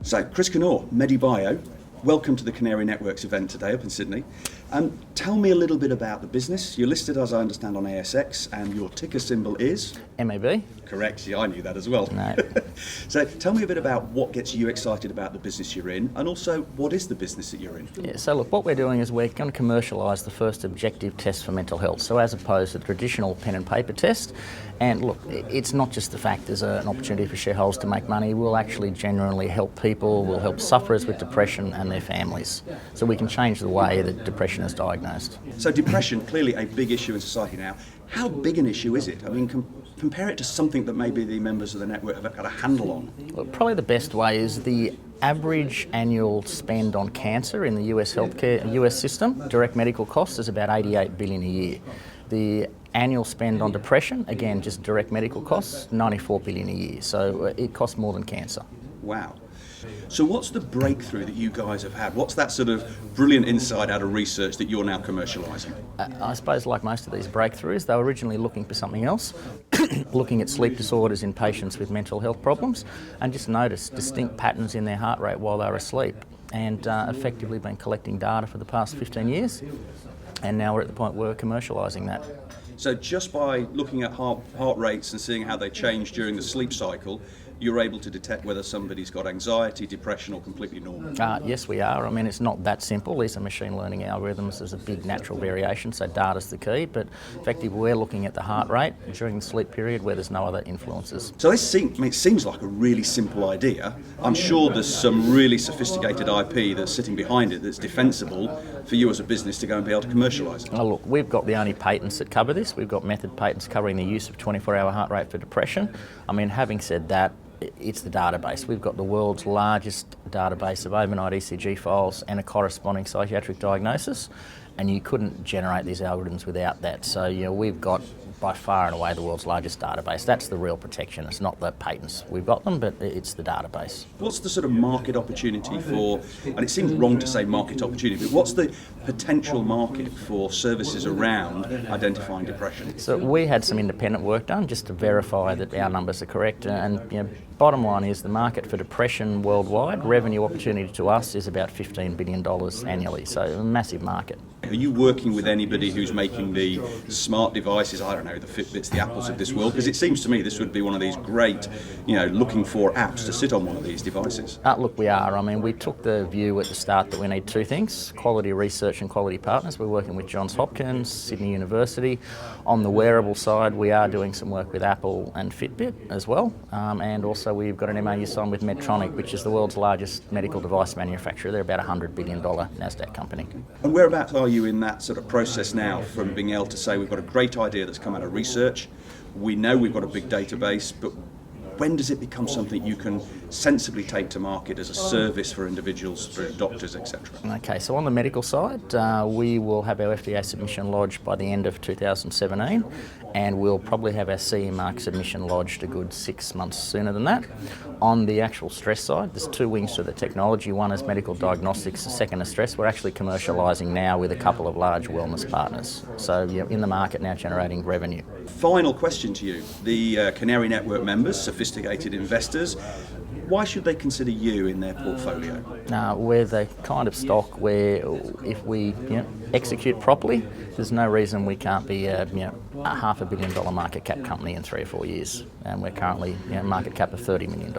So, Kris Knauer, MediBio, welcome to the Canary Networks event today up in Sydney. Tell me a little bit about the business. You're listed, as I understand, on ASX, and your ticker symbol is? MEB. Correct, yeah, I knew that as well. No. So tell me a bit about what gets you excited about the business you're in, and also what is the business that you're in? Yeah, so look, what we're doing is we're going to commercialise the first objective test for mental health, so as opposed to the traditional pen and paper test. And look, it's not just the fact there's an opportunity for shareholders to make money. We'll actually genuinely help people, we'll help sufferers with depression and their families. So we can change the way that depression is diagnosed. So depression, clearly a big issue in society now. How big an issue is it? I mean, compare it to something that maybe the members of the network have got a handle on. Well, probably the best way is the average annual spend on cancer in the US system, direct medical costs, is about $88 billion a year. The annual spend on depression, again, just direct medical costs, $94 billion a year. So it costs more than cancer. Wow. So what's the breakthrough that you guys have had? What's that sort of brilliant insight out of research that you're now commercialising? I suppose like most of these breakthroughs, they were originally looking for something else, looking at sleep disorders in patients with mental health problems, and just noticed distinct patterns in their heart rate while they were asleep, and effectively been collecting data for the past 15 years, and now we're at the point where we're commercialising that. So just by looking at heart rates and seeing how they change during the sleep cycle, you're able to detect whether somebody's got anxiety, depression, or completely normal? Yes, we are. I mean, it's not that simple. These are machine learning algorithms. There's a big natural variation, so data's the key. But effectively, we're looking at the heart rate during the sleep period where there's no other influences. So it seems like a really simple idea. I'm sure there's some really sophisticated IP that's sitting behind it that's defensible for you as a business to go and be able to commercialise it. Oh, look, we've got the only patents that cover this. We've got method patents covering the use of 24-hour heart rate for depression. I mean, having said that, it's the database. We've got the world's largest database of overnight ECG files and a corresponding psychiatric diagnosis, and you couldn't generate these algorithms without that. So, we've got by far and away the world's largest database. That's the real protection. It's not the patents. We've got them, but it's the database. What's the sort of market opportunity for, and it seems wrong to say market opportunity, but what's the potential market for services around identifying depression? So we had some independent work done just to verify that our numbers are correct, and bottom line is the market for depression worldwide, revenue opportunity to us is about $15 billion annually, so a massive market. Are you working with anybody who's making the smart devices, I don't know, the Fitbits, the Apples of this world? Because it seems to me this would be one of these great, looking for apps to sit on one of these devices. Look, we are. I mean, we took the view at the start that we need two things, quality research and quality partners. We're working with Johns Hopkins, Sydney University. On the wearable side, we are doing some work with Apple and Fitbit as well. And also we've got an MOU signed with Medtronic, which is the world's largest medical device manufacturer. They're about a $100 billion NASDAQ company. And whereabouts are you in that sort of process now from being able to say we've got a great idea that's come out of research, we know we've got a big database, but when does it become something you can sensibly take to market as a service for individuals, for doctors, etc.? Okay, so on the medical side, we will have our FDA submission lodged by the end of 2017, and we'll probably have our CE mark submission lodged a good 6 months sooner than that. On the actual stress side, there's two wings to the technology. One is medical diagnostics, the second is stress. We're actually commercialising now with a couple of large wellness partners. So in the market now generating revenue. Final question to you. The Canary Network members, sophisticated investors, why should they consider you in their portfolio? We're the kind of stock where if we execute properly, there's no reason we can't be a $500 million market cap company in 3 or 4 years. And we're currently market cap of $30 million.